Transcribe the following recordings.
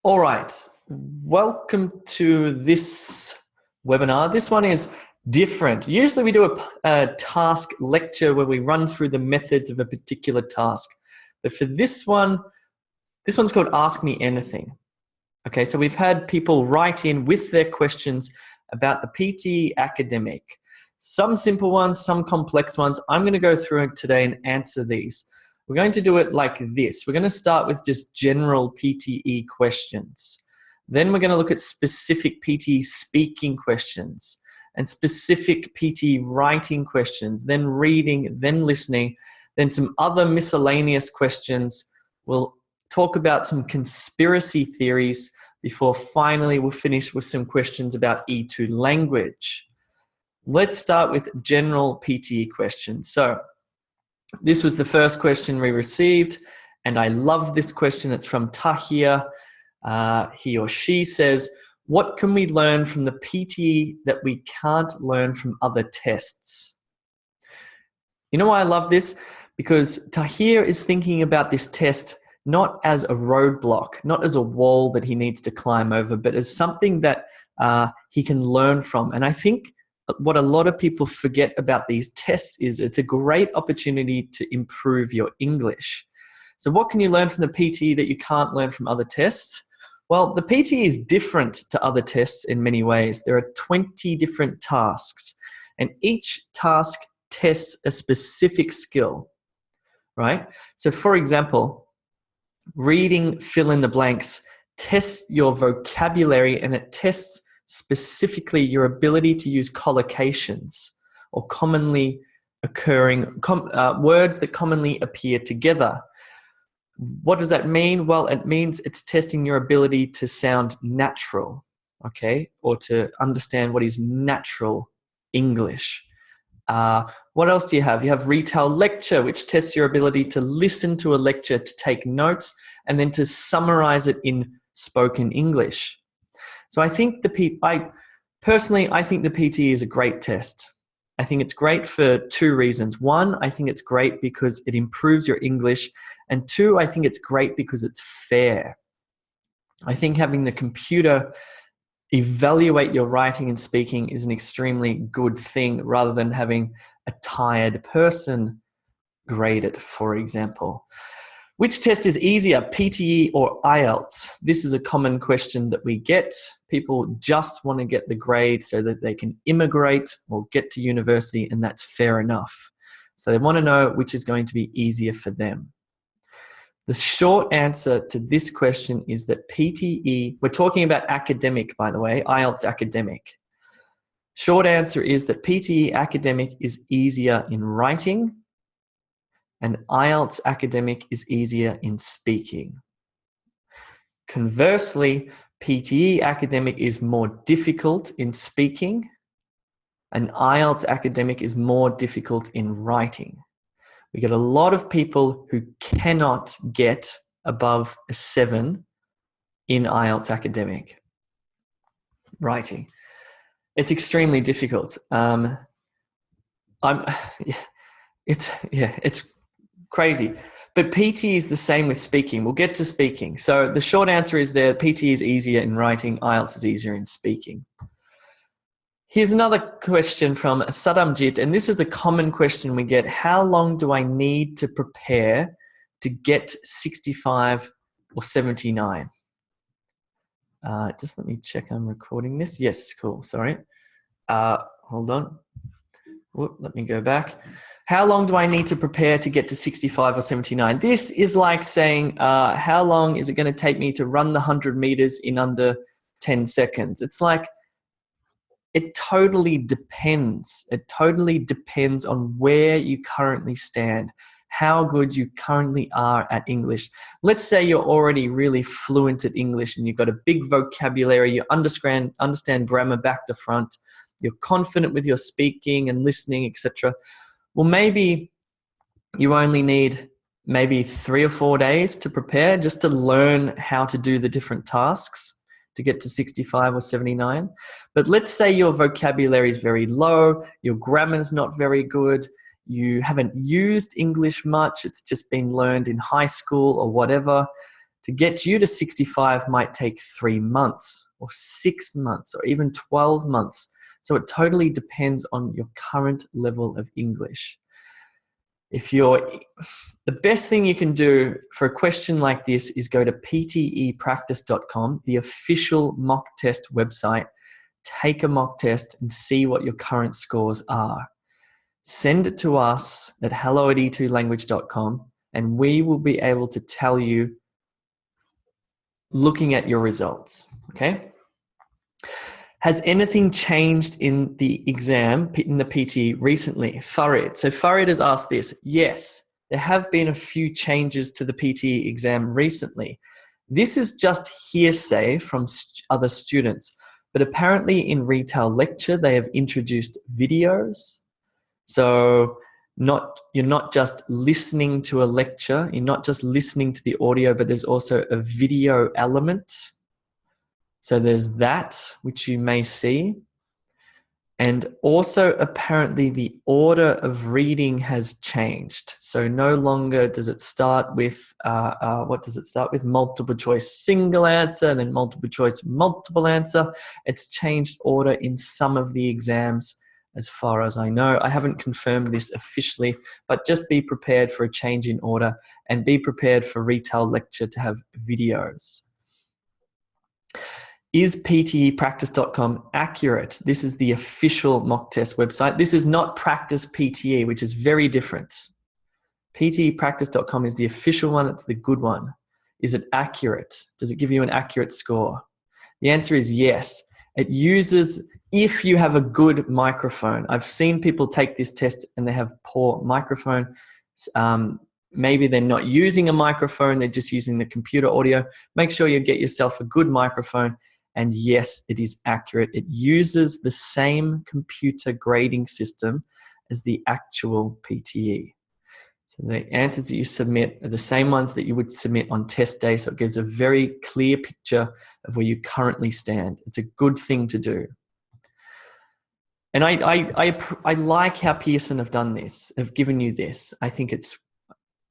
All right, welcome to this webinar. This one is different. Usually we do a task lecture where we run through the methods of a particular task. But for this one's called Ask Me Anything. Okay, so we've had people write in with their questions about the PTE academic. Some simple ones, some complex ones. I'm going to go through it today and answer these. We're going to do it like this. We're going to start with just general PTE questions. Then we're going to look at specific PTE speaking questions and specific PTE writing questions, then reading, then listening, then some other miscellaneous questions. We'll talk about some conspiracy theories before finally we'll finish with some questions about E2Language. Let's start with general PTE questions. So this was the first question we received, and I love this question. It's from Tahir. He or she says, what can we learn from the PTE that we can't learn from other tests? You know why I love this? Because Tahir is thinking about this test not as a roadblock, not as a wall that he needs to climb over, but as something that he can learn from. And I think what a lot of people forget about these tests is it's a great opportunity to improve your English. So what can you learn from the PTE that you can't learn from other tests? Well, the PTE is different to other tests in many ways. There are 20 different tasks, and each task tests a specific skill, right? So for example, reading fill in the blanks tests your vocabulary, and it tests specifically your ability to use collocations or commonly occurring words that commonly appear together. What does that mean? Well, it means it's testing your ability to sound natural, okay, or to understand what is natural English. What else do you have? You have retell lecture, which tests your ability to listen to a lecture, to take notes, and then to summarize it in spoken English. So I think personally, I think the PTE is a great test. I think it's great for two reasons. One, I think it's great because it improves your English. And two, I think it's great because it's fair. I think having the computer evaluate your writing and speaking is an extremely good thing rather than having a tired person grade it, for example. Which test is easier, PTE or IELTS? This is a common question that we get. People just want to get the grade so that they can immigrate or get to university, and that's fair enough. So they want to know which is going to be easier for them. The short answer to this question is that PTE, we're talking about academic, by the way, IELTS academic. Short answer is that PTE academic is easier in writing, and IELTS academic is easier in speaking. Conversely, PTE academic is more difficult in speaking, and IELTS academic is more difficult in writing. We get a lot of people who cannot get above a 7 in IELTS academic writing. It's extremely difficult. It's crazy. But PTE is the same with speaking. We'll get to speaking. So the short answer is that PTE is easier in writing, IELTS is easier in speaking. Here's another question from Sadamjit, and this is a common question we get. How long do I need to prepare to get 65 or 79? Just let me check I'm recording this. Yes, cool, sorry. Hold on. Whoop, let me go back. How long do I need to prepare to get to 65 or 79? This is like saying, how long is it going to take me to run the 100 meters in under 10 seconds? It's like, it totally depends. It totally depends on where you currently stand, how good you currently are at English. Let's say you're already really fluent at English and you've got a big vocabulary, you understand grammar back to front, you're confident with your speaking and listening, etc. Well, maybe you only need maybe 3 or 4 days to prepare just to learn how to do the different tasks to get to 65 or 79. But let's say your vocabulary is very low, your grammar's not very good, you haven't used English much, it's just been learned in high school or whatever. To get you to 65 might take 3 months or 6 months or even 12 months. So it totally depends on your current level of English. The best thing you can do for a question like this is go to ptepractice.com, the official mock test website. Take a mock test and see what your current scores are. Send it to us at hello@e2language.com, and we will be able to tell you looking at your results, okay? Has anything changed in the exam, in the PTE recently? Farid. So Farid has asked this. Yes, there have been a few changes to the PTE exam recently. This is just hearsay from other students, but apparently in retail lecture, they have introduced videos. So you're not just listening to a lecture, you're not just listening to the audio, but there's also a video element. So there's that, which you may see. And also apparently the order of reading has changed. So no longer does it start with, what does it start with? Multiple choice single answer, and then multiple choice multiple answer. It's changed order in some of the exams as far as I know. I haven't confirmed this officially, but just be prepared for a change in order and be prepared for retail lecture to have videos. Is PTEpractice.com accurate? This is the official mock test website. This is not Practice PTE, which is very different. PTEpractice.com is the official one. It's the good one. Is it accurate? Does it give you an accurate score? The answer is yes. It uses, if you have a good microphone. I've seen people take this test and they have poor microphone. Maybe they're not using a microphone, they're just using the computer audio. Make sure you get yourself a good microphone. And yes, it is accurate. It uses the same computer grading system as the actual PTE. So the answers that you submit are the same ones that you would submit on test day. So it gives a very clear picture of where you currently stand. It's a good thing to do. And I like how Pearson have done this, have given you this. I think it's,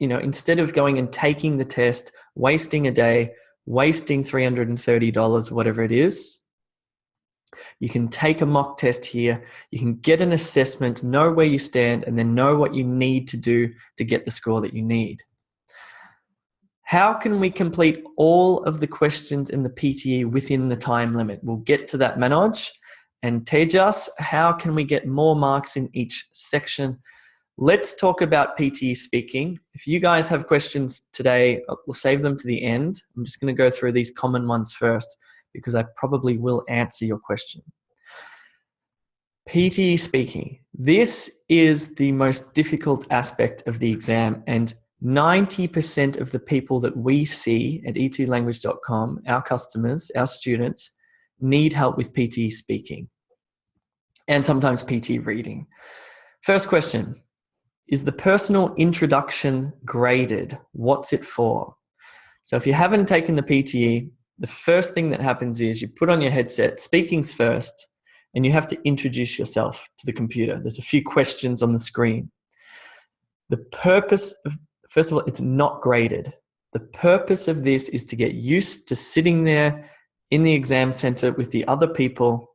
instead of going and taking the test, wasting a day, wasting $330, whatever it is, you can take a mock test here, you can get an assessment, know where you stand, and then know what you need to do to get the score that you need. How can we complete all of the questions in the PTE within the time limit? We'll get to that, Manoj. And Tejas, how can we get more marks in each section? Let's talk about PTE speaking. If you guys have questions today, we'll save them to the end. I'm just going to go through these common ones first because I probably will answer your question. PTE speaking. This is the most difficult aspect of the exam, and 90% of the people that we see at E2Language.com, our customers, our students, need help with PTE speaking and sometimes PTE reading. First question. Is the personal introduction graded? What's it for? So if you haven't taken the PTE, the first thing that happens is you put on your headset, speaking's first, and you have to introduce yourself to the computer. There's a few questions on the screen. The purpose of, first of all, it's not graded. The purpose of this is to get used to sitting there in the exam center with the other people,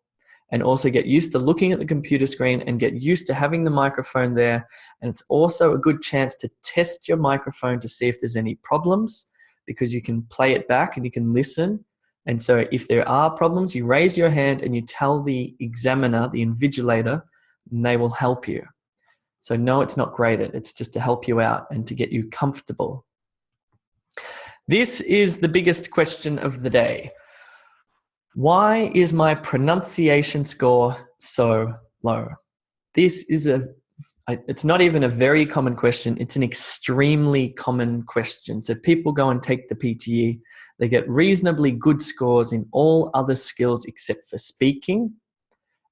and also get used to looking at the computer screen and get used to having the microphone there. And it's also a good chance to test your microphone to see if there's any problems, because you can play it back and you can listen. And so if there are problems, you raise your hand and you tell the examiner, the invigilator, and they will help you. So no, it's not graded. It's just to help you out and to get you comfortable. This is the biggest question of the day. Why is my pronunciation score so low? This is it's not even a very common question. It's an extremely common question. So people go and take the PTE. They get reasonably good scores in all other skills except for speaking.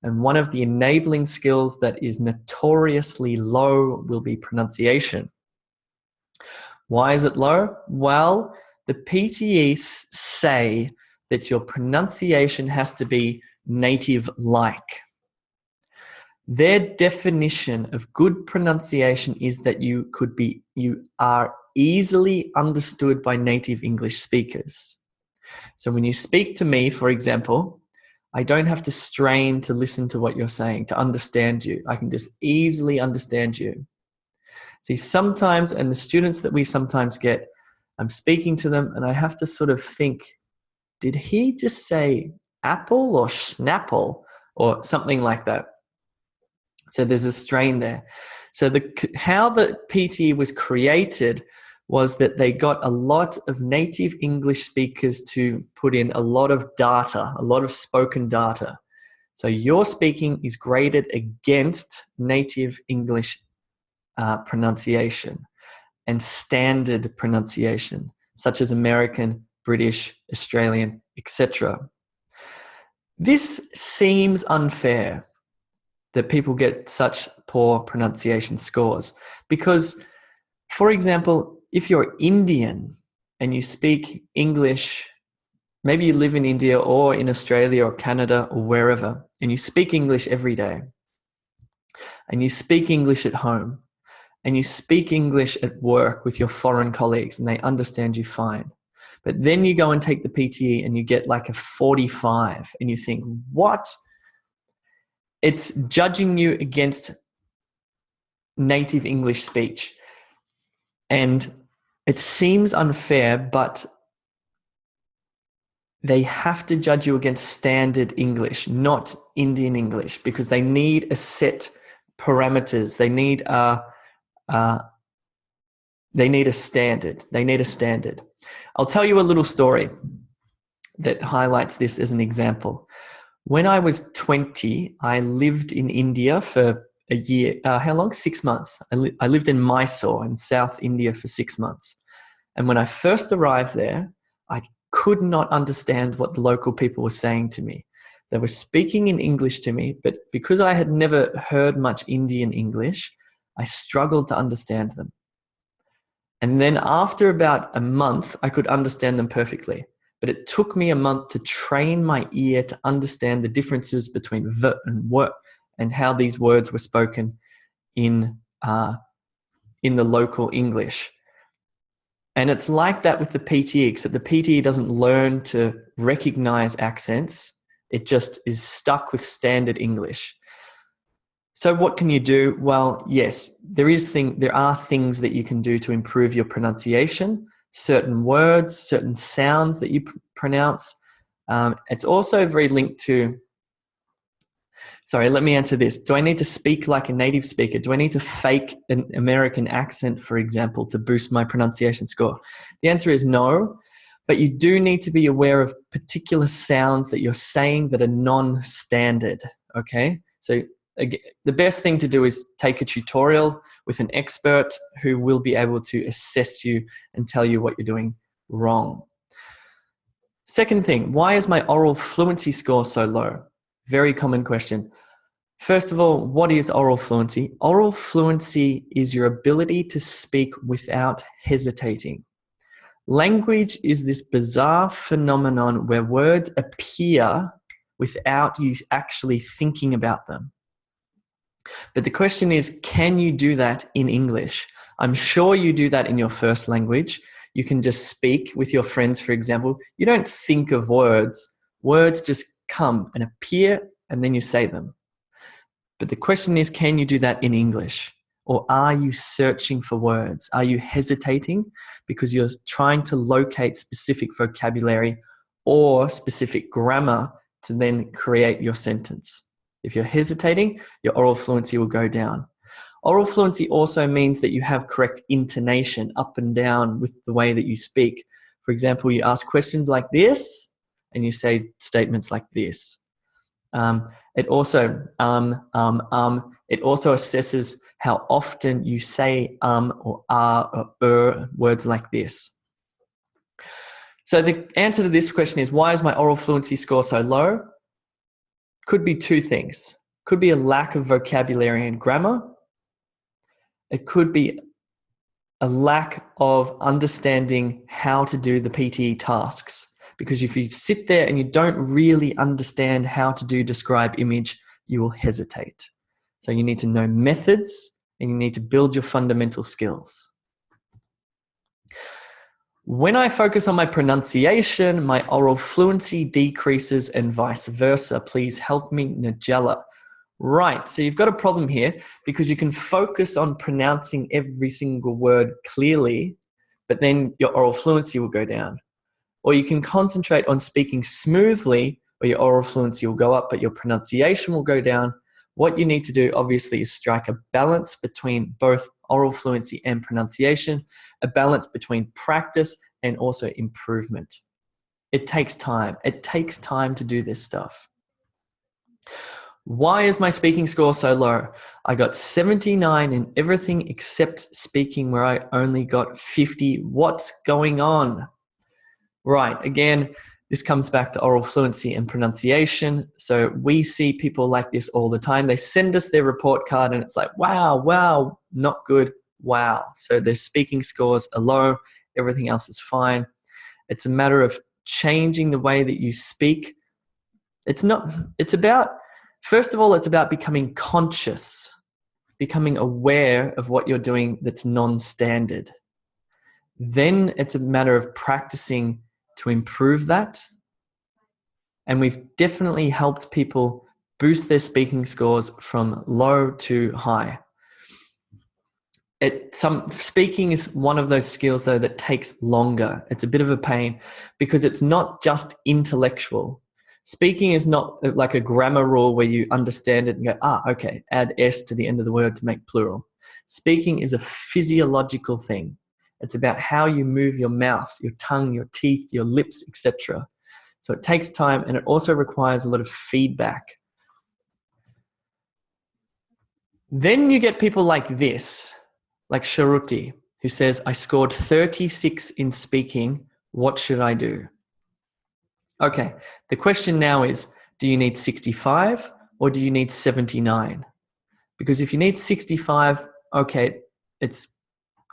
And one of the enabling skills that is notoriously low will be pronunciation. Why is it low? Well, the PTEs say that your pronunciation has to be native-like. Their definition of good pronunciation is that you are easily understood by native English speakers. So when you speak to me, for example, I don't have to strain to listen to what you're saying, to understand you. I can just easily understand you. See, sometimes, and the students that we sometimes get, I'm speaking to them and I have to sort of think, did he just say apple or schnapple or something like that? So there's a strain there. So how the PTE was created was that they got a lot of native English speakers to put in a lot of data, a lot of spoken data. So your speaking is graded against native English pronunciation and standard pronunciation, such as American, British, Australian, etc. This seems unfair that people get such poor pronunciation scores because, for example, if you're Indian and you speak English, maybe you live in India or in Australia or Canada or wherever, and you speak English every day, and you speak English at home, and you speak English at work with your foreign colleagues and they understand you fine. But then you go and take the PTE and you get like a 45 and you think, what? It's judging you against native English speech. And it seems unfair, but they have to judge you against standard English, not Indian English, because they need a set parameters. They need a standard. They need a standard. I'll tell you a little story that highlights this as an example. When I was 20, I lived in India for a year. How long? 6 months. I lived in Mysore in South India for 6 months. And when I first arrived there, I could not understand what the local people were saying to me. They were speaking in English to me, but because I had never heard much Indian English, I struggled to understand them. And then after about a month, I could understand them perfectly. But it took me a month to train my ear to understand the differences between v and w and how these words were spoken in the local English. And it's like that with the PTE, except the PTE doesn't learn to recognize accents. It just is stuck with standard English. So what can you do? Well, yes, there are things that you can do to improve your pronunciation, certain words, certain sounds that you pronounce. It's also very linked to, sorry, let me answer this. Do I need to speak like a native speaker? Do I need to fake an American accent, for example, to boost my pronunciation score? The answer is no, but you do need to be aware of particular sounds that you're saying that are non-standard, okay? So the best thing to do is take a tutorial with an expert who will be able to assess you and tell you what you're doing wrong. Second thing, why is my oral fluency score so low? Very common question. First of all, what is oral fluency? Oral fluency is your ability to speak without hesitating. Language is this bizarre phenomenon where words appear without you actually thinking about them. But the question is, can you do that in English? I'm sure you do that in your first language. You can just speak with your friends, for example. You don't think of words. Words just come and appear, and then you say them. But the question is, can you do that in English? Or are you searching for words? Are you hesitating because you're trying to locate specific vocabulary or specific grammar to then create your sentence? If you're hesitating, your oral fluency will go down. Oral fluency also means that you have correct intonation up and down with the way that you speak. For example, you ask questions like this, and you say statements like this. It also assesses how often you say or or words like this. So the answer to this question is, why is my oral fluency score so low? Could be two things. Could be a lack of vocabulary and grammar. It could be a lack of understanding how to do the PTE tasks. Because if you sit there and you don't really understand how to do describe image, you will hesitate. So you need to know methods and you need to build your fundamental skills. When I focus on my pronunciation, my oral fluency decreases and vice versa. Please help me, Nigella. Right, so you've got a problem here because you can focus on pronouncing every single word clearly, but then your oral fluency will go down. Or you can concentrate on speaking smoothly, or your oral fluency will go up, but your pronunciation will go down. What you need to do, obviously, is strike a balance between both oral fluency and pronunciation, a balance between practice and also improvement. It takes time. It takes time to do this stuff. Why is my speaking score so low? I got 79 in everything except speaking, where I only got 50. What's going on? Right, again, this comes back to oral fluency and pronunciation. So we see people like this all the time. They send us their report card and it's like, wow, not good, wow. So their speaking scores are low, everything else is fine. It's a matter of changing the way that you speak. First of all, it's about becoming conscious, becoming aware of what you're doing that's non-standard. Then it's a matter of practicing to improve that. And we've definitely helped people boost their speaking scores from low to high. Speaking is one of those skills, though, that takes longer. It's a bit of a pain because it's not just intellectual. Speaking is not like a grammar rule where you understand it and go, okay, add S to the end of the word to make plural. Speaking is a physiological thing. It's about how you move your mouth, your tongue, your teeth, your lips, etc. So it takes time, and it also requires a lot of feedback. Then you get people like this, like Sharuti, who says, I scored 36 in speaking. What should I do? Okay, the question now is, do you need 65 or do you need 79? Because if you need 65, okay, it's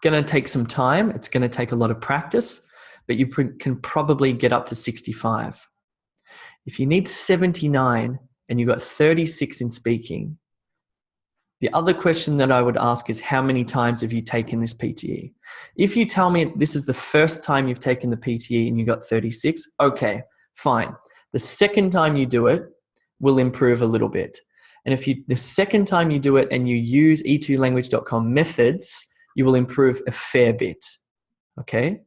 going to take some time. It's going to take a lot of practice, but you can probably get up to 65. If you need 79 and you've got 36 in speaking, the other question that I would ask is, how many times have you taken this PTE? If you tell me this is the first time you've taken the PTE and you got 36, okay, fine. The second time you do it will improve a little bit. And if the second time you do it and you use E2Language.com methods, you will improve a fair bit, okay?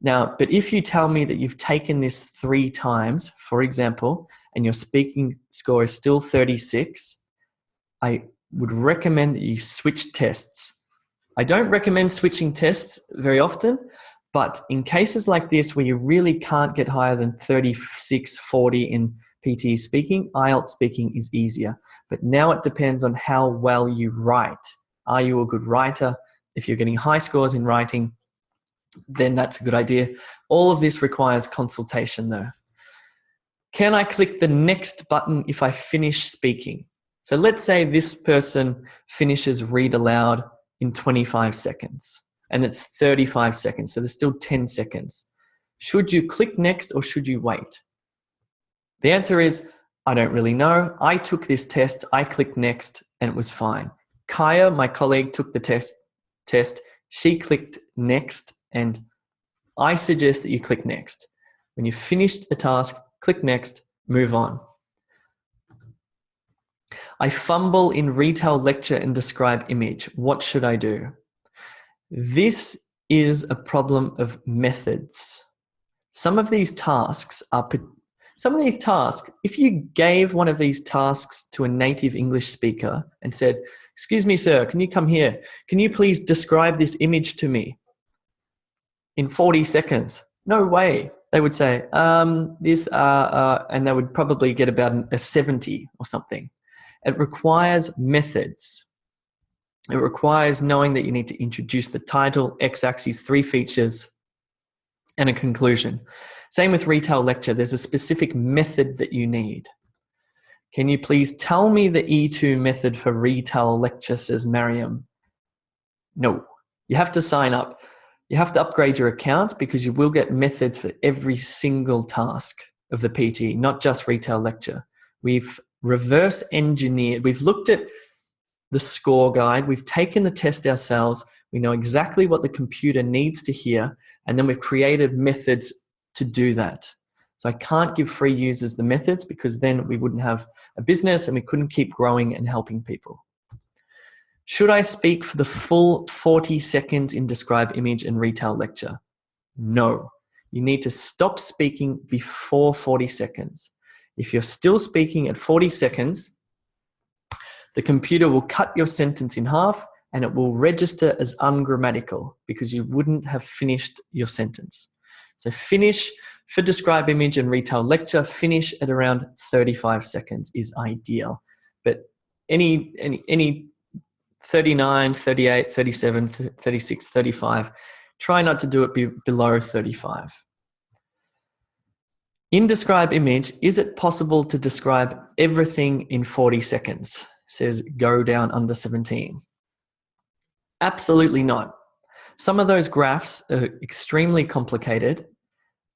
Now, but if you tell me that you've taken this 3 times, for example, and your speaking score is still 36, I would recommend that you switch tests. I don't recommend switching tests very often, but in cases like this where you really can't get higher than 36, 40 in PTE speaking, IELTS speaking is easier. But now it depends on how well you write. Are you a good writer? If you're getting high scores in writing, then that's a good idea. All of this requires consultation though. Can I click the next button if I finish speaking? So let's say this person finishes read aloud in 25 seconds and it's 35 seconds. So there's still 10 seconds. Should you click next or should you wait? The answer is, I don't really know. I took this test, I clicked next and it was fine. Kaya, my colleague, took the test. She clicked next, and I suggest that you click next. When you've finished a task, click next, move on. I fumble in retail lecture and describe image. What should I do? This is a problem of methods. Some of these tasks, if you gave one of these tasks to a native English speaker and said, excuse me, sir, can you come here? Can you please describe this image to me in 40 seconds? No way. They would say, and they would probably get about a 70 or something. It requires methods. It requires knowing that you need to introduce the title, x-axis, 3 features, and a conclusion. Same with retail lecture. There's a specific method that you need. Can you please tell me the E2 method for retail lecture, says Mariam. No, you have to sign up. You have to upgrade your account because you will get methods for every single task of the PTE, not just retail lecture. We've reverse engineered. We've looked at the score guide. We've taken the test ourselves. We know exactly what the computer needs to hear, and then we've created methods to do that. So I can't give free users the methods because then we wouldn't have a business and we couldn't keep growing and helping people. Should I speak for the full 40 seconds in describe image and retell lecture? No. You need to stop speaking before 40 seconds. If you're still speaking at 40 seconds, the computer will cut your sentence in half and it will register as ungrammatical because you wouldn't have finished your sentence. So finish for describe image and retell lecture, finish at around 35 seconds is ideal. But any 39, 38, 37, 36, 35, try not to do it below 35. In describe image, is it possible to describe everything in 40 seconds? Says go down under 17. Absolutely not. Some of those graphs are extremely complicated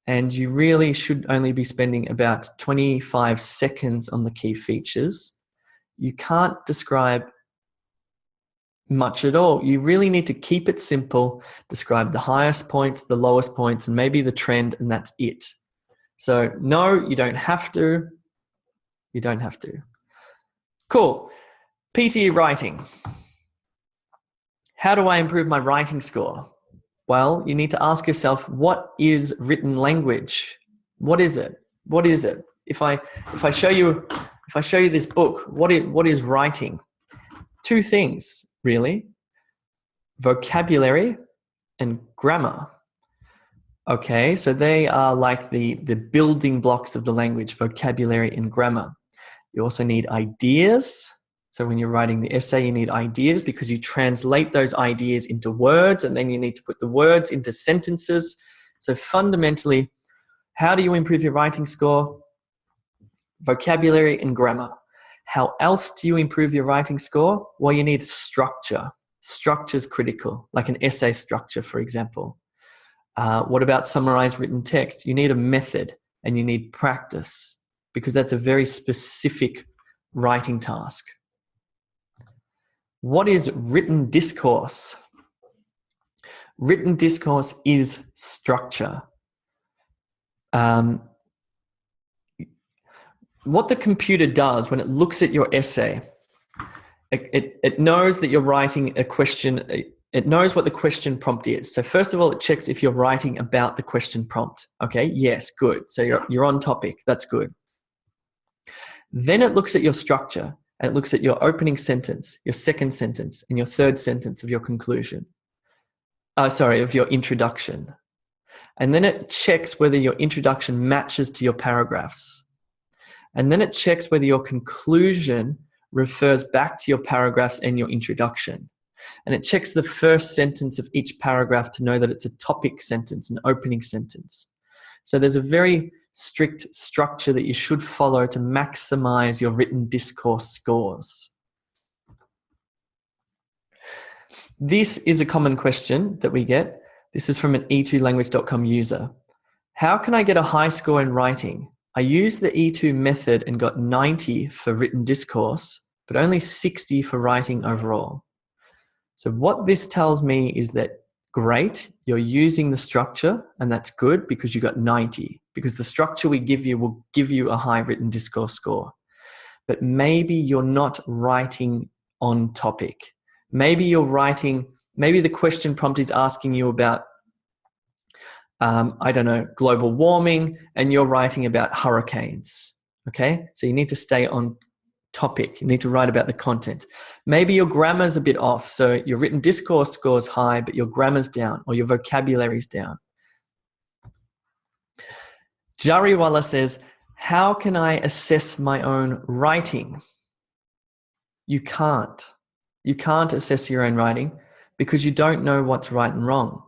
and you really should only be spending about 25 seconds on the key features. You can't describe much at all. You really need to keep it simple, describe the highest points, the lowest points, and maybe the trend, and that's it. So no, you don't have to. You don't have to. Cool. PTE writing. How do I improve my writing score? Well, you need to ask yourself, what is written language? What is it? What is it? If I show you this book, what is writing? Two things, really. Vocabulary and grammar. Okay, so they are like the building blocks of the language, vocabulary and grammar. You also need ideas. So when you're writing the essay, you need ideas because you translate those ideas into words and then you need to put the words into sentences. So fundamentally, how do you improve your writing score? Vocabulary and grammar. How else do you improve your writing score? Well, you need structure. Structure is critical, like an essay structure, for example. What about summarized written text? You need a method and you need practice because that's a very specific writing task. What is written discourse? Written discourse is structure. What the computer does when it looks at your essay, it knows that you're writing a question. It knows what the question prompt is. So first of all, it checks if you're writing about the question prompt. Okay, yes, good. So you're on topic. That's good. Then it looks at your structure. And it looks at your opening sentence, your second sentence, and your third sentence of your conclusion. Of your introduction. And then it checks whether your introduction matches to your paragraphs. And then it checks whether your conclusion refers back to your paragraphs and your introduction. And it checks the first sentence of each paragraph to know that it's a topic sentence, an opening sentence. So there's a very strict structure that you should follow to maximize your written discourse scores. This is a common question that we get. This is from an E2Language.com user. How can I get a high score in writing? I used the E2 method and got 90 for written discourse, but only 60 for writing overall. So what this tells me is that great, you're using the structure and that's good because you got 90, because the structure we give you will give you a high written discourse score. But maybe you're not writing on topic. Maybe you're writing, maybe the question prompt is asking you about, I don't know, global warming, and you're writing about hurricanes, okay? So you need to stay on topic. You need to write about the content. Maybe your grammar's a bit off, so your written discourse score's high, but your grammar's down or your vocabulary's down. Jariwala says, how can I assess my own writing? You can't. You can't assess your own writing because you don't know what's right and wrong.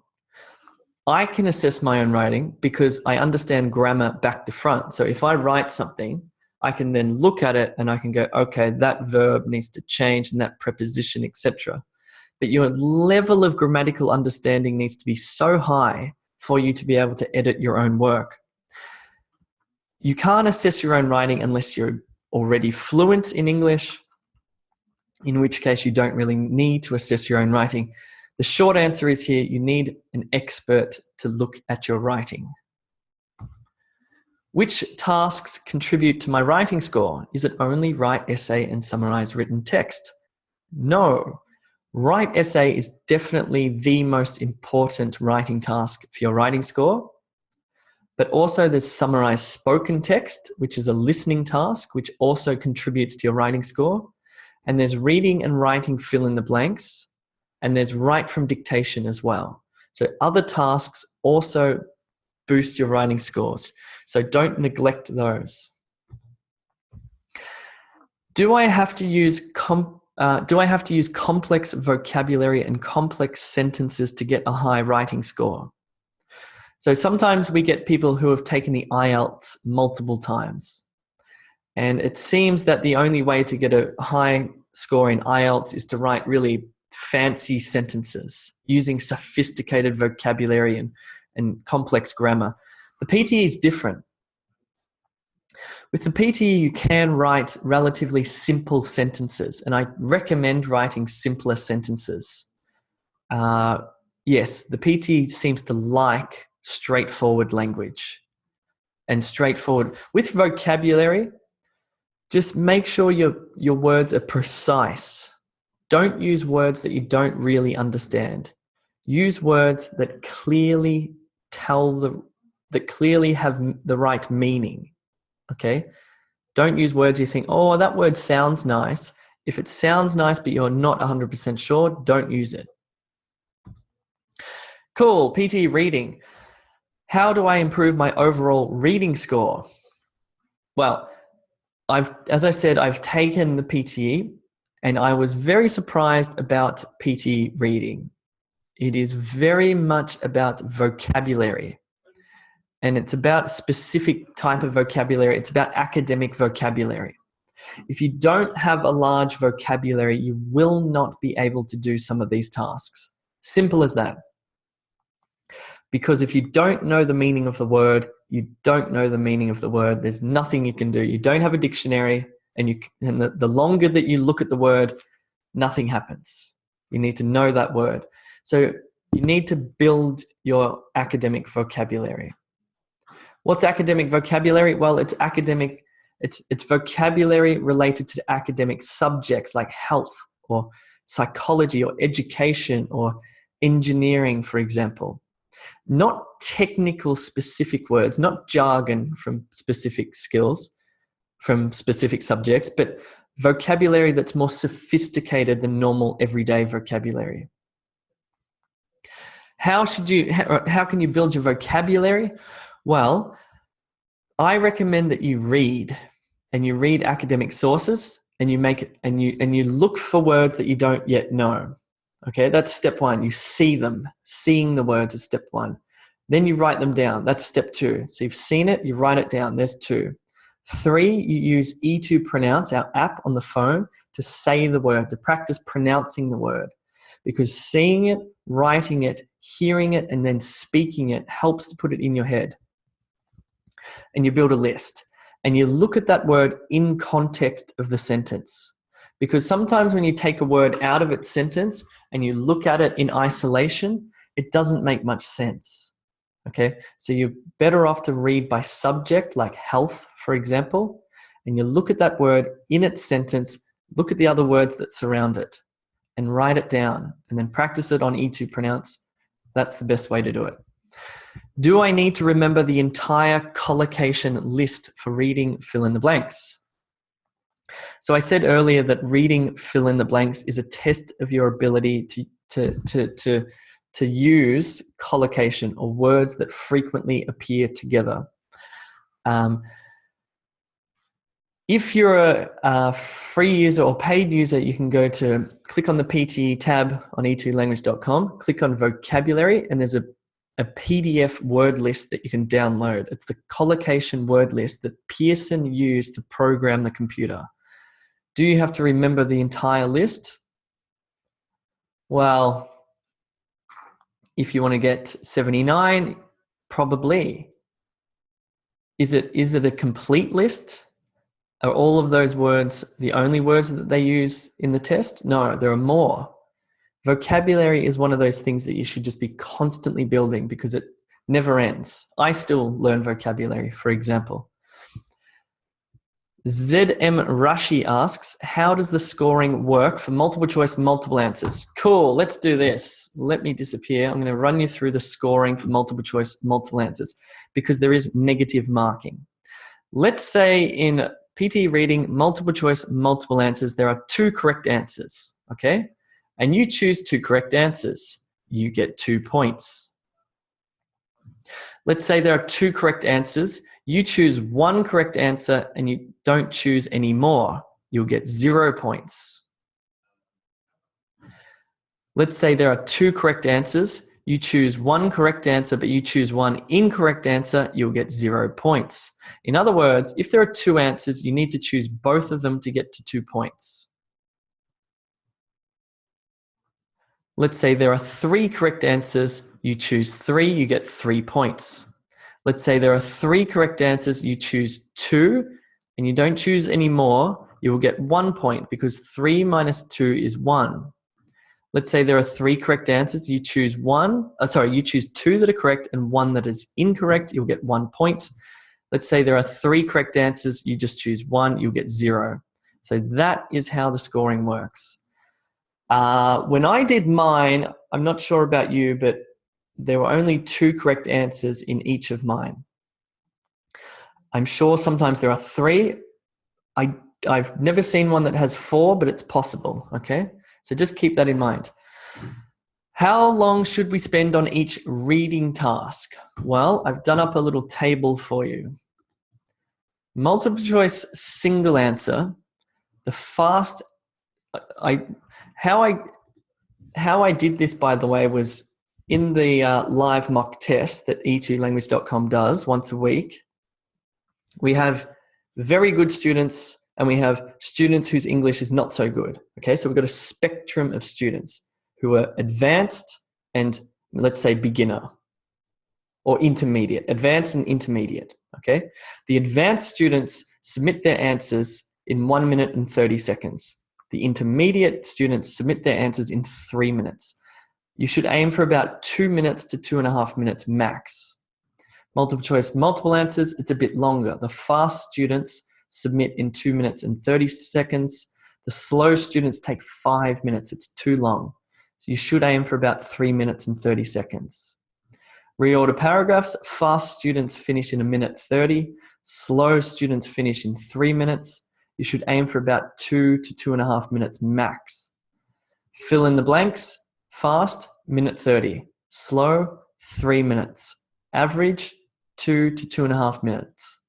I can assess my own writing because I understand grammar back to front. So if I write something, I can then look at it and I can go, okay, that verb needs to change and that preposition, etc. But your level of grammatical understanding needs to be so high for you to be able to edit your own work. You can't assess your own writing unless you're already fluent in English, in which case you don't really need to assess your own writing. The short answer is here, you need an expert to look at your writing. Which tasks contribute to my writing score? Is it only write essay and summarize written text? No. Write essay is definitely the most important writing task for your writing score. But also there's summarize spoken text, which is a listening task, which also contributes to your writing score. And there's reading and writing fill in the blanks. And there's write from dictation as well. So other tasks also boost your writing scores. So don't neglect those. Do I have to use complex vocabulary and complex sentences to get a high writing score? So sometimes we get people who have taken the IELTS multiple times. And it seems that the only way to get a high score in IELTS is to write really fancy sentences using sophisticated vocabulary and complex grammar. The PTE is different. With the PTE, you can write relatively simple sentences, and I recommend writing simpler sentences. Yes, the PTE seems to like straightforward language and straightforward. With vocabulary, just make sure your words are precise. Don't use words that you don't really understand. Use words that clearly have the right meaning. Okay? Don't use words you think, oh, that word sounds nice. If it sounds nice but you're not 100% sure, don't use it. Cool, PTE reading. How do I improve my overall reading score? Well, as I said, I've taken the PTE and I was very surprised about PTE reading. It is very much about vocabulary. And it's about a specific type of vocabulary. It's about academic vocabulary. If you don't have a large vocabulary, you will not be able to do some of these tasks. Simple as that. Because if you don't know the meaning of the word, you don't know the meaning of the word. There's nothing you can do. You don't have a dictionary, and the longer that you look at the word, nothing happens. You need to know that word. So you need to build your academic vocabulary. What's academic vocabulary? Well, it's vocabulary related to academic subjects like health or psychology or education or engineering, for example. Not technical specific words, not jargon from specific skills, from specific subjects, but vocabulary that's more sophisticated than normal everyday vocabulary. How can you build your vocabulary? Well, I recommend that you read, and you read academic sources, and you look for words that you don't yet know. Okay, that's step one. You see them. Seeing the words is step one. Then you write them down. That's step two. So you've seen it, you write it down. There's two. Three, you use E2Pronounce, our app on the phone, to say the word, to practice pronouncing the word. Because seeing it, writing it, hearing it, and then speaking it helps to put it in your head. And you build a list. And you look at that word in context of the sentence. Because sometimes when you take a word out of its sentence and you look at it in isolation, it doesn't make much sense. Okay, so you're better off to read by subject, like health, for example, and you look at that word in its sentence, look at the other words that surround it, and write it down, and then practice it on E2Pronounce. That's the best way to do it. Do I need to remember the entire collocation list for reading fill in the blanks? So I said earlier that reading fill in the blanks is a test of your ability to use collocation, or words that frequently appear together. If you're a free user or paid user, you can click on the PTE tab on E2Language.com, click on vocabulary, and there's a PDF word list that you can download. It's the collocation word list that Pearson used to program the computer. Do you have to remember the entire list? Well, if you want to get 79, probably. Is it a complete list? Are all of those words the only words that they use in the test? No, there are more. Vocabulary is one of those things that you should just be constantly building because it never ends. I still learn vocabulary, for example. ZM Rashi asks, how does the scoring work for multiple choice, multiple answers? Cool, let's do this. Let me disappear. I'm going to run you through the scoring for multiple choice, multiple answers because there is negative marking. Let's say in PTE reading, multiple choice, multiple answers, there are 2 correct answers, okay? And you choose 2 correct answers. You get 2 points. Let's say there are 2 correct answers. You choose 1 correct answer and you don't choose any more. You'll get 0 points. Let's say there are 2 correct answers. You choose 1 correct answer, but you choose 1 incorrect answer, you'll get 0 points. In other words, if there are 2 answers, you need to choose both of them to get to 2 points. Let's say there are 3 correct answers. You choose 3, you get 3 points. Let's say there are 3 correct answers, you choose 2, and you don't choose any more, you will get 1 point because 3 minus 2 is 1. Let's say there are 3 correct answers, you choose you choose 2 that are correct and 1 that is incorrect, you'll get 1 point. Let's say there are 3 correct answers, you just choose 1, you'll get 0. So that is how the scoring works. When I did mine, I'm not sure about you, but there were only 2 correct answers in each of mine. I'm sure sometimes there are 3. I've never seen one that has 4, but it's possible, okay? So just keep that in mind. How long should we spend on each reading task? Well, I've done up a little table for you. Multiple choice, single answer. The fast, how I did this, by the way, was in the live mock test that E2Language.com does once a week. We have very good students and we have students whose English is not so good. Okay, so we've got a spectrum of students who are advanced and, let's say, beginner or intermediate, advanced and intermediate. Okay, the advanced students submit their answers in 1 minute and 30 seconds. The intermediate students submit their answers in 3 minutes. You should aim for about 2 minutes to 2.5 minutes max. Multiple choice, multiple answers, it's a bit longer. The fast students submit in 2 minutes and 30 seconds. The slow students take 5 minutes. It's too long. So you should aim for about 3 minutes and 30 seconds. Reorder paragraphs, fast students finish in 1 minute 30. Slow students finish in 3 minutes. You should aim for about 2 to 2.5 minutes max. Fill in the blanks, fast, 1 minute 30. Slow, 3 minutes. Average, 2 to 2.5 minutes.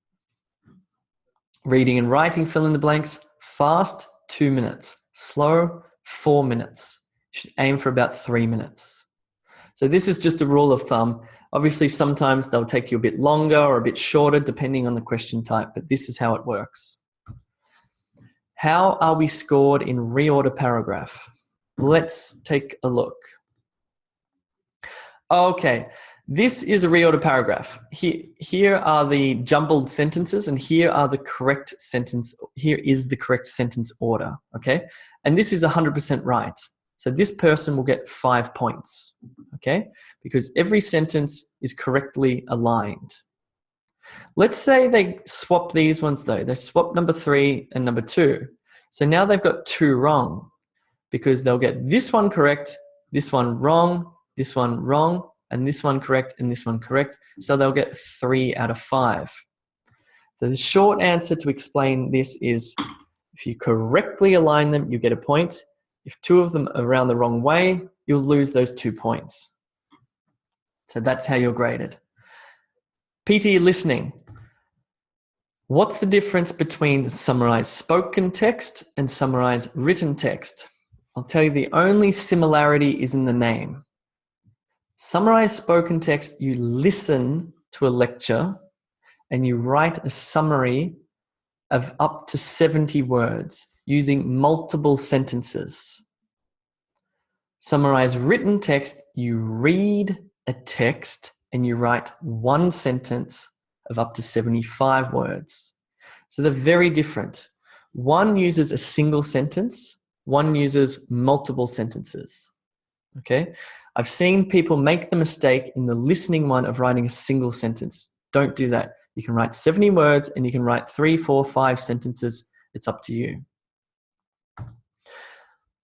Reading and writing, fill in the blanks, fast, 2 minutes. Slow, 4 minutes. You should aim for about 3 minutes. So this is just a rule of thumb. Obviously, sometimes they'll take you a bit longer or a bit shorter depending on the question type, but this is how it works. How are we scored in reorder paragraph? Let's take a look. Okay, this is a reorder paragraph. Here are the jumbled sentences and here are the correct sentence. Here is the correct sentence order, okay? And this is 100% right. So this person will get 5 points, okay? Because every sentence is correctly aligned. Let's say they swap these ones though. They swap number 3 and number 2. So now they've got 2 wrong because they'll get this one correct, this one wrong, and this one correct, and this one correct. So they'll get 3 out of 5. So the short answer to explain this is if you correctly align them, you get a point. If 2 of them are around the wrong way, you'll lose those 2 points. So that's how you're graded. PTE listening. What's the difference between summarized spoken text and summarized written text? I'll tell you the only similarity is in the name. Summarized spoken text, you listen to a lecture and you write a summary of up to 70 words using multiple sentences. Summarized written text, you read a text and you write 1 sentence of up to 75 words. So they're very different. One uses a single sentence, one uses multiple sentences. Okay? I've seen people make the mistake in the listening one of writing a single sentence. Don't do that. You can write 70 words and you can write 3, 4, 5 sentences. It's up to you.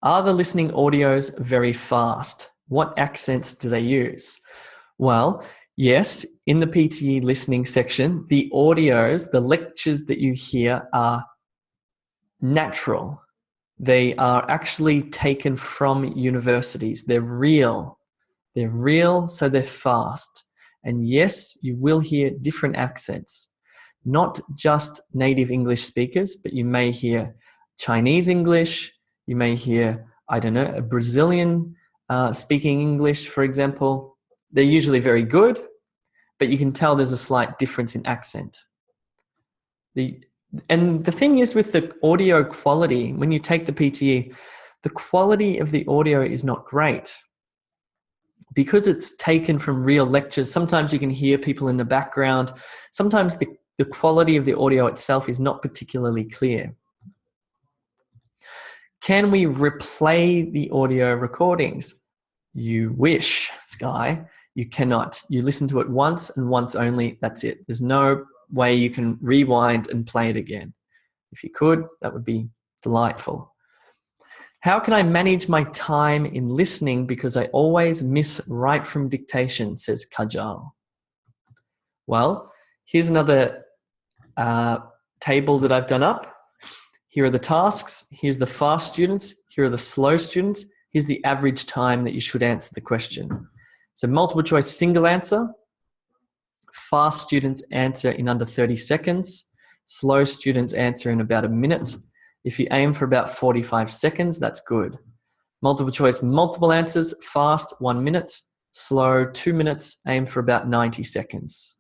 Are the listening audios very fast? What accents do they use? Well, yes, in the PTE listening section, the audios, the lectures that you hear are natural. They are actually taken from universities. They're real. They're real, so they're fast. And yes, you will hear different accents. Not just native English speakers, but you may hear Chinese English, you may hear, I don't know, a Brazilian speaking English, for example. They're usually very good, but you can tell there's a slight difference in accent. And the thing is with the audio quality, when you take the PTE, the quality of the audio is not great. Because it's taken from real lectures, sometimes you can hear people in the background. Sometimes the quality of the audio itself is not particularly clear. Can we replay the audio recordings? You wish, Sky. You cannot. You listen to it once and once only. That's it. There's no way you can rewind and play it again. If you could, that would be delightful. How can I manage my time in listening because I always miss right from dictation, says Kajal. Well, here's another table that I've done up. Here are the tasks. Here's the fast students. Here are the slow students. Here's the average time that you should answer the question. So multiple choice single answer. Fast students answer in under 30 seconds. Slow students answer in about a minute. If you aim for about 45 seconds, that's good. Multiple choice, multiple answers, fast, 1 minute. Slow, 2 minutes, aim for about 90 seconds.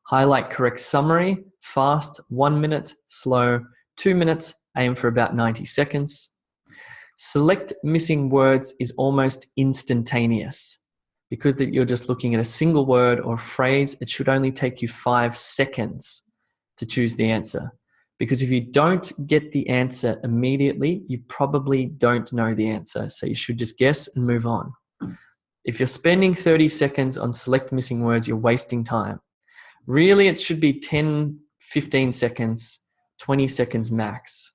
Highlight correct summary, fast, 1 minute. Slow, 2 minutes, aim for about 90 seconds. Select missing words is almost instantaneous. Because that you're just looking at a single word or phrase, it should only take you 5 seconds to choose the answer. Because if you don't get the answer immediately, you probably don't know the answer. So you should just guess and move on. If you're spending 30 seconds on select missing words, you're wasting time. Really, it should be 10, 15 seconds, 20 seconds max.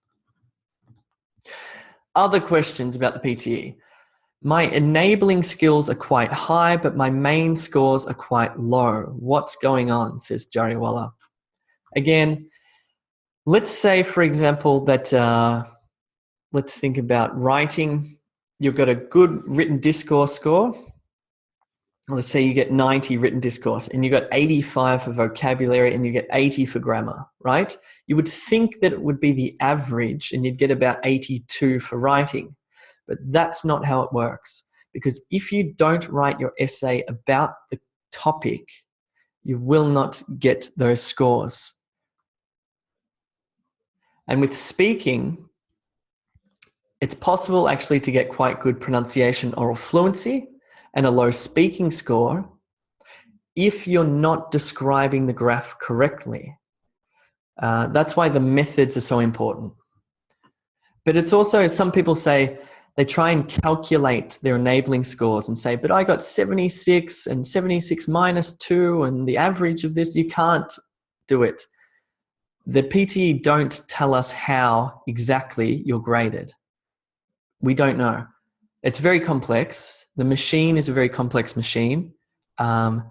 Other questions about the PTE. My enabling skills are quite high, but my main scores are quite low. What's going on, says Jariwala. Again, let's say, for example, that let's think about writing. You've got a good written discourse score. Let's say you get 90 written discourse and you got 85 for vocabulary and you get 80 for grammar, right? You would think that it would be the average and you'd get about 82 for writing. But that's not how it works. Because if you don't write your essay about the topic, you will not get those scores. And with speaking, it's possible actually to get quite good pronunciation, oral fluency, and a low speaking score if you're not describing the graph correctly. That's why the methods are so important. But it's also, some people say, they try and calculate their enabling scores and say, but I got 76 and 76 minus 2 and the average of this. You can't do it. The PTE don't tell us how exactly you're graded. We don't know. It's very complex. The machine is a very complex machine. I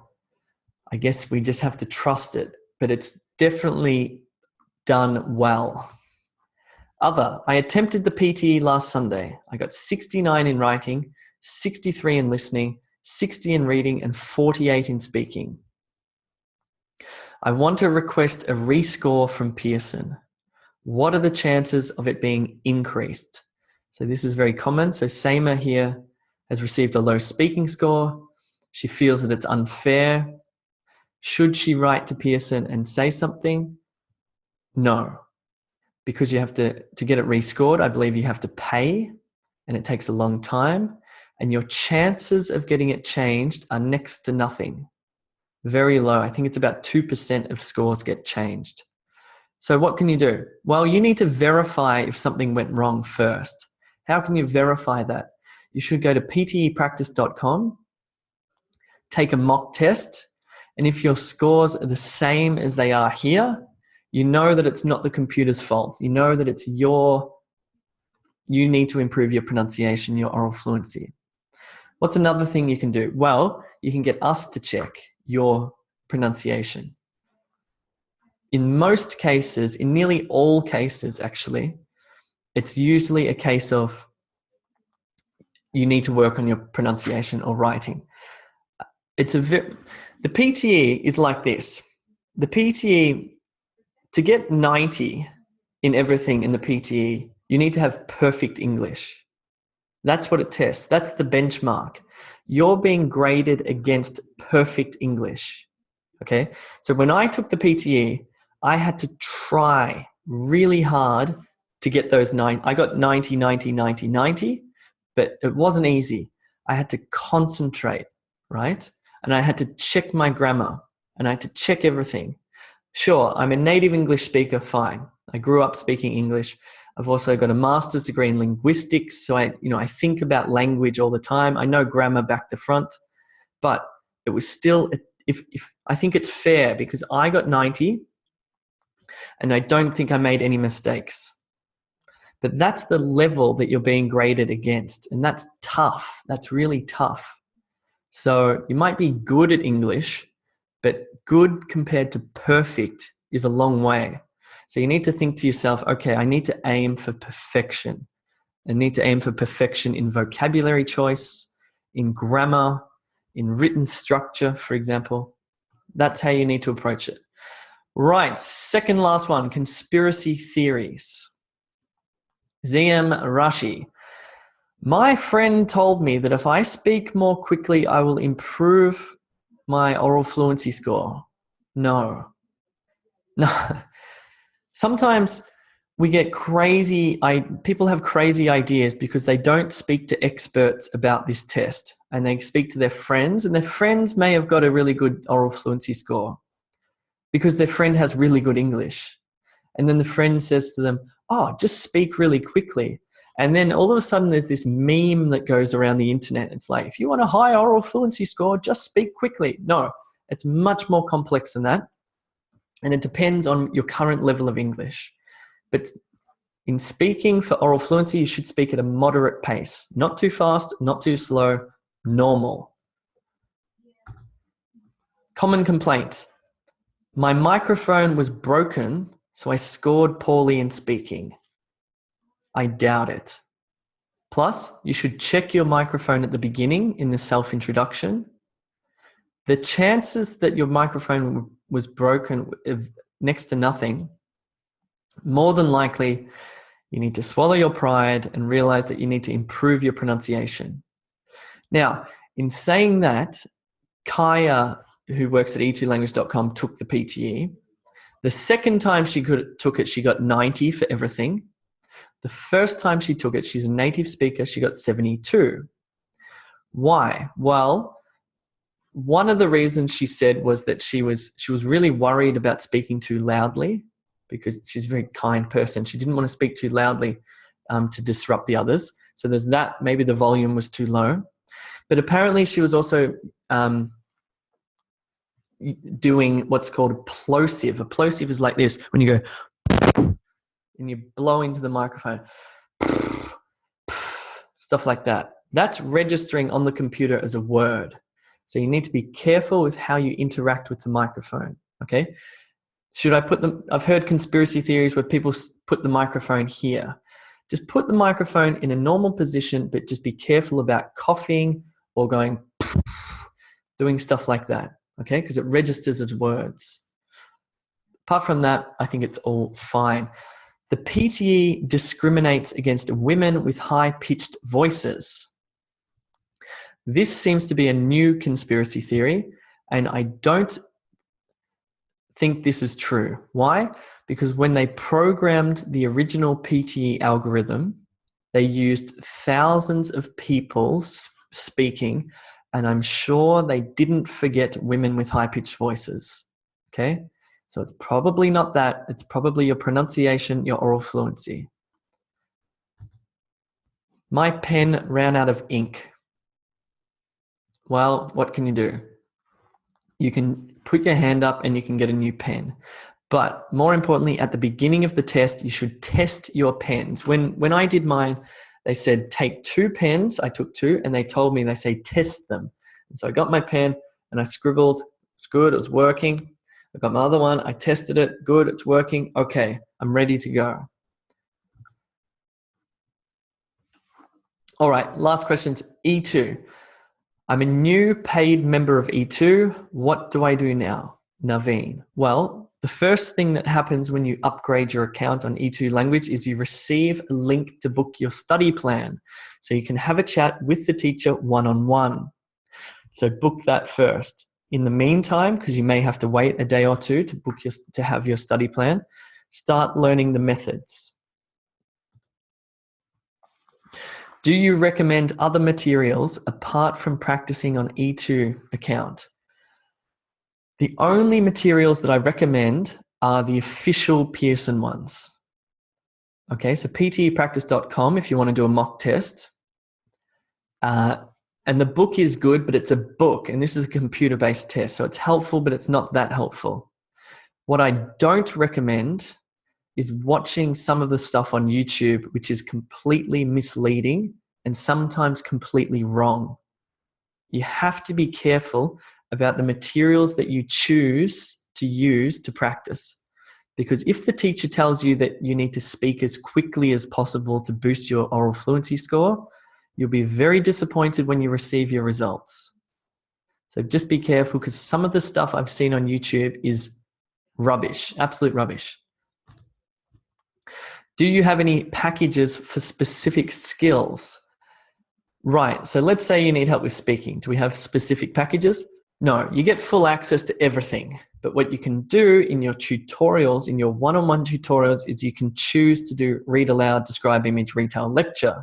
guess we just have to trust it, but it's definitely done well. I attempted the PTE last Sunday. I got 69 in writing, 63 in listening, 60 in reading, and 48 in speaking. I want to request a rescore from Pearson. What are the chances of it being increased? So this is very common. So Seema here has received a low speaking score. She feels that it's unfair. Should she write to Pearson and say something? No. Because you have to get it rescored, I believe you have to pay, and it takes a long time, and your chances of getting it changed are next to nothing. Very low. I think it's about 2% of scores get changed. So what can you do? Well, you need to verify if something went wrong first. How can you verify that? you should go to ptepractice.com, take a mock test, and if your scores are the same as they are here, you know that it's not the computer's fault. You know that it's you need to improve your pronunciation, your oral fluency. What's another thing you can do? Well, you can get us to check your pronunciation. In most cases, in nearly all cases actually, it's usually a case of you need to work on your pronunciation or writing. The PTE is like this. The PTE, to get 90 in everything in the PTE, you need to have perfect English. That's what it tests. That's the benchmark. You're being graded against perfect English. Okay? So when I took the PTE, I had to try really hard to get those 9. I got 90, 90, 90, 90, but it wasn't easy. I had to concentrate, right? And I had to check my grammar, and I had to check everything. Sure, I'm a native English speaker, fine. I grew up speaking English. I've also got a master's degree in linguistics, so I think about language all the time. I know grammar back to front, but it was still, if I think it's fair because I got 90 and I don't think I made any mistakes. But that's the level that you're being graded against, and that's tough. That's really tough. So you might be good at English, but good compared to perfect is a long way. So you need to think to yourself, okay, I need to aim for perfection. I need to aim for perfection in vocabulary choice, in grammar, in written structure, for example. That's how you need to approach it. Right, second last one, conspiracy theories. ZM Rashi. My friend told me that if I speak more quickly, I will improve my oral fluency score. No. Sometimes we get people have crazy ideas because they don't speak to experts about this test, and they speak to their friends, and their friends may have got a really good oral fluency score because their friend has really good English. And then the friend says to them, oh, just speak really quickly. And then all of a sudden there's this meme that goes around the internet. It's like, if you want a high oral fluency score, just speak quickly. No, it's much more complex than that. And it depends on your current level of English. But in speaking for oral fluency, you should speak at a moderate pace. Not too fast, not too slow, normal. Common complaint. My microphone was broken, so I scored poorly in speaking. I doubt it. Plus, you should check your microphone at the beginning in the self-introduction. The chances that your microphone was broken is next to nothing. More than likely, you need to swallow your pride and realize that you need to improve your pronunciation. Now, in saying that, Kaya, who works at E2Language.com, took the PTE. The second time she took it, she got 90 for everything. The first time she took it, she's a native speaker, she got 72. Why? Well, one of the reasons she said was that she was really worried about speaking too loudly, because she's a very kind person. She didn't want to speak too loudly to disrupt the others. So there's that. Maybe the volume was too low. But apparently she was also doing what's called a plosive. A plosive is like this, when you go and you blow into the microphone. Stuff like that. That's registering on the computer as a word. So you need to be careful with how you interact with the microphone, okay? Should I put them? I've heard conspiracy theories where people put the microphone here. Just put the microphone in a normal position, but just be careful about coughing or going, doing stuff like that, okay? Because it registers as words. Apart from that, I think it's all fine. The PTE discriminates against women with high-pitched voices. This seems to be a new conspiracy theory, and I don't think this is true. Why? Because when they programmed the original PTE algorithm, they used thousands of people speaking, and I'm sure they didn't forget women with high-pitched voices, okay? So it's probably not that. It's probably your pronunciation, your oral fluency. My pen ran out of ink. Well, what can you do? You can put your hand up and you can get a new pen. But more importantly, at the beginning of the test, you should test your pens. When I did mine, they said take 2 pens. I took 2 and they told me, they say test them. And so I got my pen and I scribbled. It's good, it was working. I got my other one, I tested it, good, it's working. Okay, I'm ready to go. All right, last question's E2. I'm a new paid member of E2. What do I do now? Naveen. Well, the first thing that happens when you upgrade your account on E2Language is you receive a link to book your study plan. So you can have a chat with the teacher one-on-one. So book that first. In the meantime, because you may have to wait a day or two to have your study plan, start learning the methods. Do you recommend other materials apart from practicing on E2 account? The only materials that I recommend are the official Pearson ones. Okay, so PTEpractice.com if you want to do a mock test. And the book is good, but it's a book, and this is a computer-based test, so it's helpful, but it's not that helpful. What I don't recommend is watching some of the stuff on YouTube, which is completely misleading and sometimes completely wrong. You have to be careful about the materials that you choose to use to practice. Because if the teacher tells you that you need to speak as quickly as possible to boost your oral fluency score, you'll be very disappointed when you receive your results. So just be careful, because some of the stuff I've seen on YouTube is rubbish, absolute rubbish. Do you have any packages for specific skills? Right, so let's say you need help with speaking. Do we have specific packages? No, you get full access to everything. But what you can do in your tutorials, in your one-on-one tutorials, is you can choose to do read aloud, describe image, retell, lecture.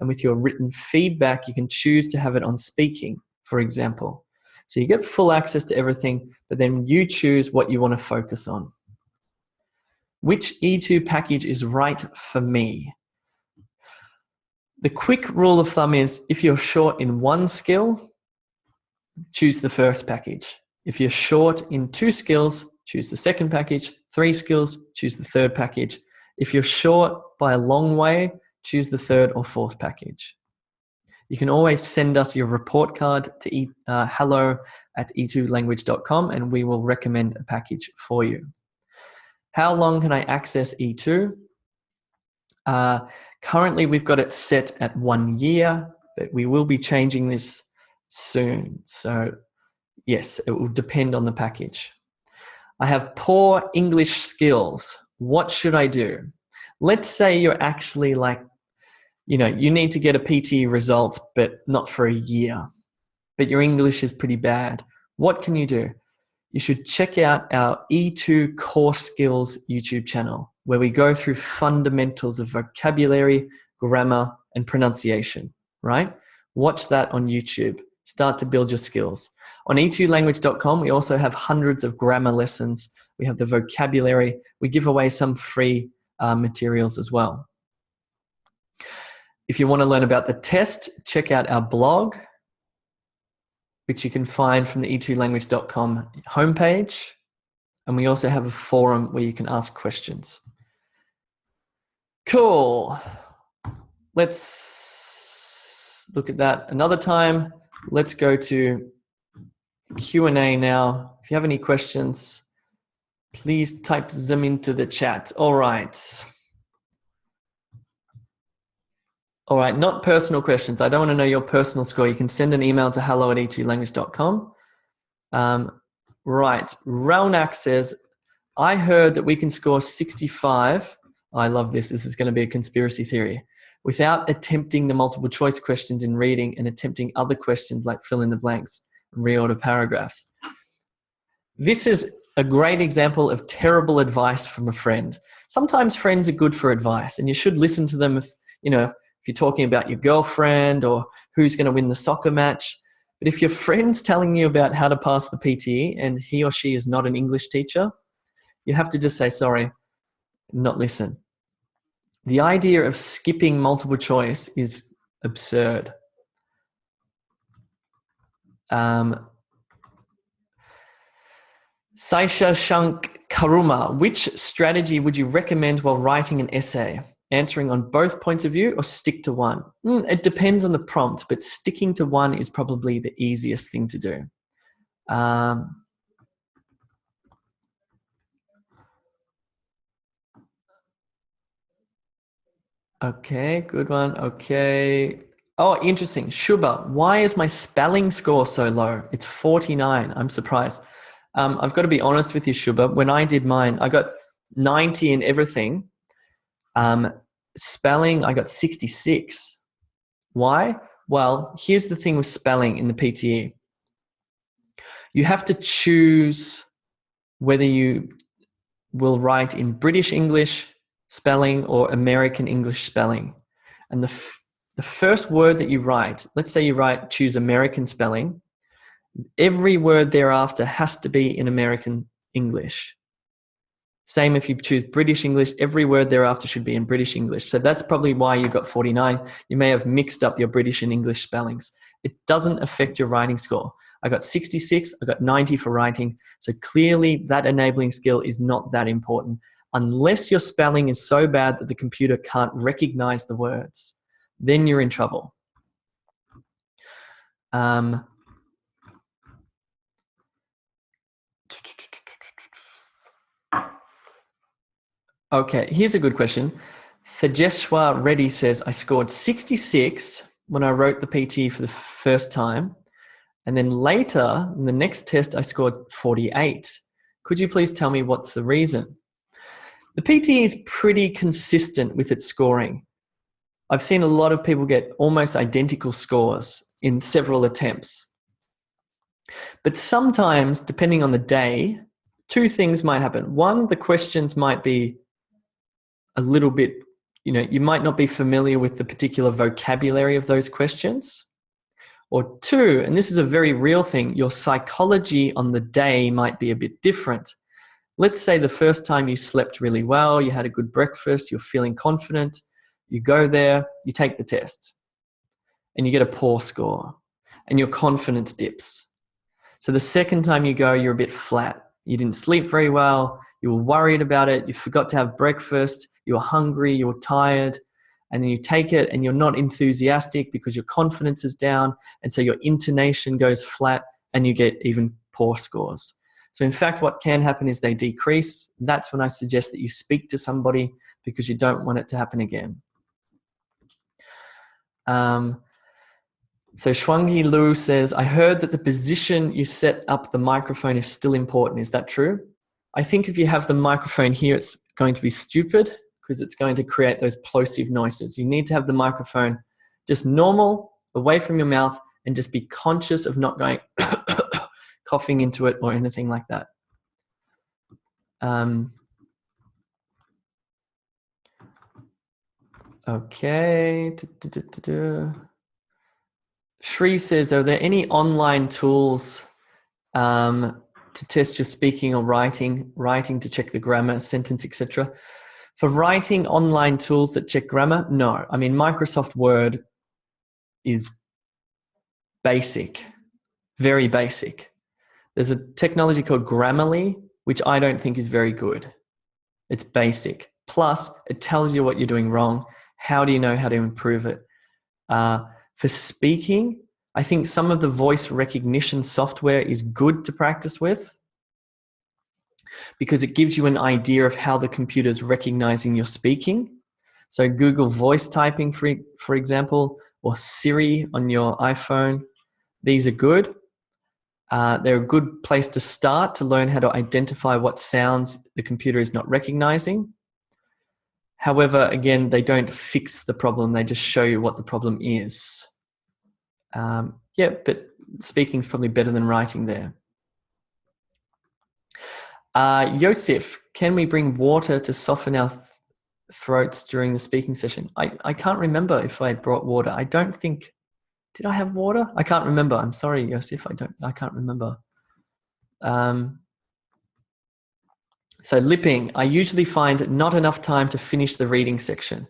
And with your written feedback, you can choose to have it on speaking, for example. So you get full access to everything, but then you choose what you want to focus on. Which E2 package is right for me? The quick rule of thumb is if you're short in one skill, choose the first package. If you're short in 2 skills, choose the second package. 3 skills, choose the third package. If you're short by a long way, choose the 3rd or 4th package. You can always send us your report card to hello@e2language.com and we will recommend a package for you. How long can I access E2? Currently, we've got it set at 1 year, but we will be changing this soon. So yes, it will depend on the package. I have poor English skills. What should I do? Let's say you're actually like, you need to get a PTE result, but not for a year, but your English is pretty bad. What can you do? You should check out our E2 Core Skills YouTube channel, where we go through fundamentals of vocabulary, grammar, and pronunciation, right? Watch that on YouTube. Start to build your skills. On E2Language.com, we also have hundreds of grammar lessons. We have the vocabulary. We give away some free materials as well. If you want to learn about the test, check out our blog, which you can find from the E2Language.com homepage. And we also have a forum where you can ask questions. Cool. Let's look at that another time. Let's go to Q&A now. If you have any questions, please type them into the chat. All right. All right, not personal questions. I don't want to know your personal score. You can send an email to hello@e2language.com. Right, Raunak says, I heard that we can score 65. I love this. This is going to be a conspiracy theory. Without attempting the multiple choice questions in reading and attempting other questions like fill in the blanks and reorder paragraphs. This is a great example of terrible advice from a friend. Sometimes friends are good for advice and you should listen to them if you're talking about your girlfriend or who's going to win the soccer match. But if your friend's telling you about how to pass the PTE and he or she is not an English teacher, you have to just say, sorry, not listen. The idea of skipping multiple choice is absurd. Saisha Shank Karuma, which strategy would you recommend while writing an essay? Answering on both points of view or stick to one? It depends on the prompt, but sticking to one is probably the easiest thing to do. Okay, good one. Okay. Oh, interesting. Shubha, why is my spelling score so low? It's 49. I'm surprised. I've got to be honest with you, Shubha. When I did mine, I got 90 in everything. Spelling, I got 66. Why? Well, here's the thing with spelling in the PTE. You have to choose whether you will write in British English spelling or American English spelling. And the first word that you write, let's say you choose American spelling, every word thereafter has to be in American English. Same if you choose British English, every word thereafter should be in British English. So that's probably why you got 49. You may have mixed up your British and English spellings. It doesn't affect your writing score. I got 66, I got 90 for writing. So clearly that enabling skill is not that important unless your spelling is so bad that the computer can't recognize the words. Then you're in trouble. Okay, here's a good question. Thajeshwar Reddy says, I scored 66 when I wrote the PTE for the first time. And then later, in the next test, I scored 48. Could you please tell me what's the reason? The PTE is pretty consistent with its scoring. I've seen a lot of people get almost identical scores in several attempts. But sometimes, depending on the day, two things might happen. One, the questions might be a little bit, you might not be familiar with the particular vocabulary of those questions. Or two, and this is a very real thing, your psychology on the day might be a bit different. Let's say the first time you slept really well, you had a good breakfast, you're feeling confident, you go there, you take the test, and you get a poor score, and your confidence dips. So the second time you go, you're a bit flat. You didn't sleep very well, you were worried about it, you forgot to have breakfast, you were hungry, you were tired, and then you take it and you're not enthusiastic because your confidence is down, and so your intonation goes flat and you get even poor scores. So in fact, what can happen is they decrease. That's when I suggest that you speak to somebody because you don't want it to happen again. So Shwangi Lu says, I heard that the position you set up the microphone is still important. Is that true? I think if you have the microphone here, it's going to be stupid because it's going to create those plosive noises. You need to have the microphone just normal, away from your mouth, and just be conscious of not going coughing into it or anything like that. Okay. Shri says, are there any online tools to test your speaking or writing to check the grammar, sentence, etc.? For writing, online tools that check grammar? No. I mean, Microsoft Word is basic, very basic. There's a technology called Grammarly, which I don't think is very good. It's basic. Plus, it tells you what you're doing wrong. How do you know how to improve it? For speaking, I think some of the voice recognition software is good to practice with because it gives you an idea of how the computer's recognizing your speaking. So Google Voice Typing, for example, or Siri on your iPhone, these are good. They're a good place to start to learn how to identify what sounds the computer is not recognizing. However, again, they don't fix the problem. They just show you what the problem is. Yeah, but speaking is probably better than writing there. Yosef, can we bring water to soften our throats during the speaking session? I can't remember if I brought water. I don't think, did I have water? I can't remember. I'm sorry, Yosef, I can't remember. So lipping, I usually find not enough time to finish the reading section.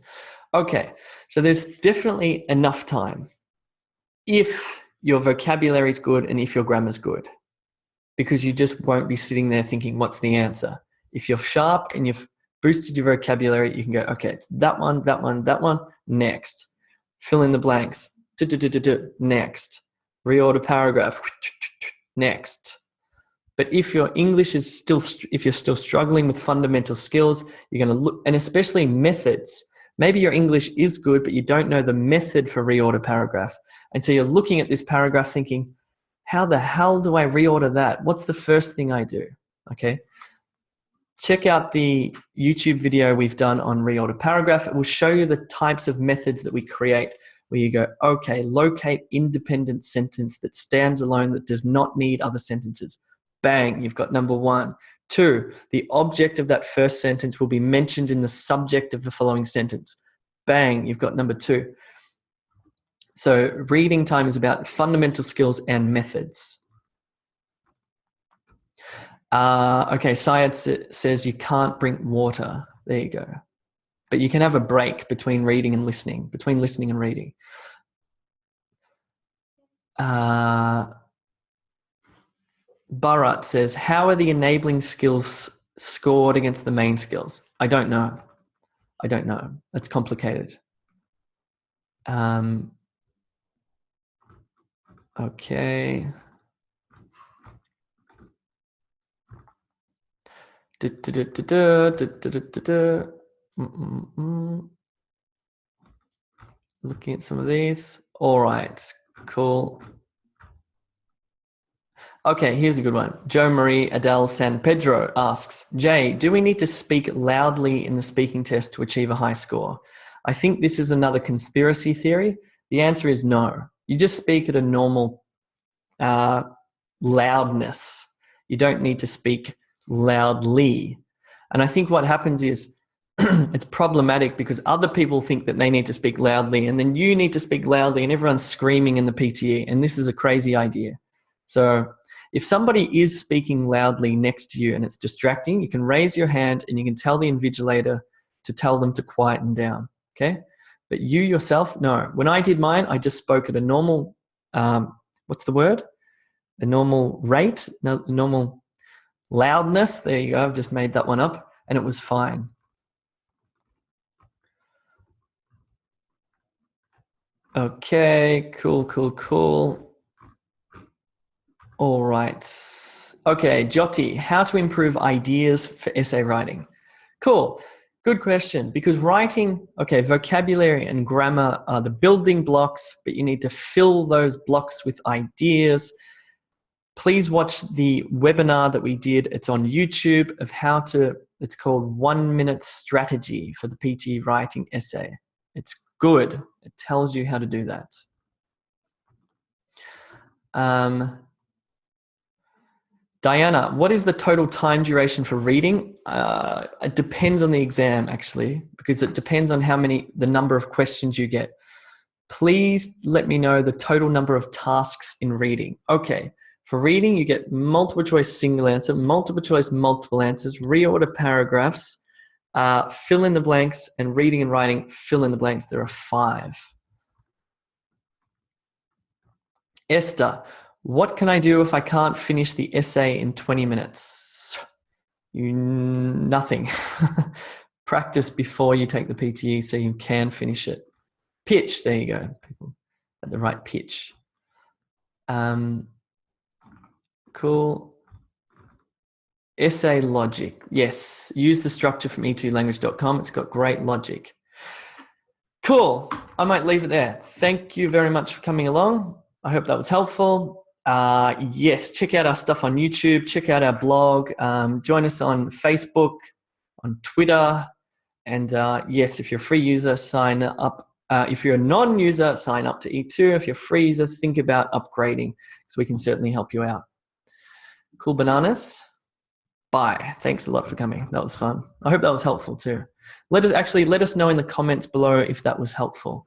Okay, so there's definitely enough time if your vocabulary is good and if your grammar is good, because you just won't be sitting there thinking, what's the answer? If you're sharp and you've boosted your vocabulary, you can go, okay, it's that one, that one, that one, next. Fill in the blanks, next. Reorder paragraph, next. But if your English is if you're still struggling with fundamental skills, you're going to look, and especially methods. Maybe your English is good, but you don't know the method for reorder paragraph. And so you're looking at this paragraph thinking, how the hell do I reorder that? What's the first thing I do? Okay. Check out the YouTube video we've done on reorder paragraph. It will show you the types of methods that we create where you go, okay, locate independent sentence that stands alone, that does not need other sentences. Bang, you've got number one. Two, the object of that first sentence will be mentioned in the subject of the following sentence. Bang, you've got number two. So reading time is about fundamental skills and methods. Okay, Syed says you can't drink water. There you go. But you can have a break between reading and listening, between listening and reading. Bharat says, how are the enabling skills scored against the main skills? I don't know. I don't know. That's complicated. Okay. Looking at some of these. All right, cool. Okay, here's a good one. Jo Marie Adele San Pedro asks, Jay, do we need to speak loudly in the speaking test to achieve a high score? I think this is another conspiracy theory. The answer is no. You just speak at a normal loudness. You don't need to speak loudly. And I think what happens is it's problematic because other people think that they need to speak loudly and then you need to speak loudly and everyone's screaming in the PTE, and this is a crazy idea. So if somebody is speaking loudly next to you and it's distracting, you can raise your hand and you can tell the invigilator to tell them to quieten down, okay? But you yourself, no. When I did mine, I just spoke at a normal, what's the word? A normal rate, no, normal loudness. There you go, I've just made that one up and it was fine. Okay, cool, cool, cool. All right. Okay, Jyoti, how to improve ideas for essay writing? Cool. Good question, because writing, okay, vocabulary and grammar are the building blocks, but you need to fill those blocks with ideas. Please watch the webinar that we did. It's on YouTube of how to, it's called 1 Minute Strategy for the PTE Writing Essay. It's good. It tells you how to do that. Diana, what is the total time duration for reading? It depends on the exam, actually, because it depends on the number of questions you get. Please let me know the total number of tasks in reading. Okay, for reading, you get multiple choice single answer, multiple choice multiple answers, reorder paragraphs, fill in the blanks, and reading and writing, fill in the blanks. There are 5. Esther, what can I do if I can't finish the essay in 20 minutes? Nothing. Practice before you take the PTE so you can finish it. Pitch, there you go. People at the right pitch. Cool. Essay logic. Yes, use the structure from E2Language.com. It's got great logic. Cool. I might leave it there. Thank you very much for coming along. I hope that was helpful. Yes, check out our stuff on YouTube. Check out our blog. Join us on Facebook, on Twitter. And yes, if you're a free user, sign up. If you're a non-user, sign up to E2. If you're a free user, think about upgrading because we can certainly help you out. Cool bananas. Bye. Thanks a lot for coming. That was fun. I hope that was helpful too. Let us know in the comments below if that was helpful.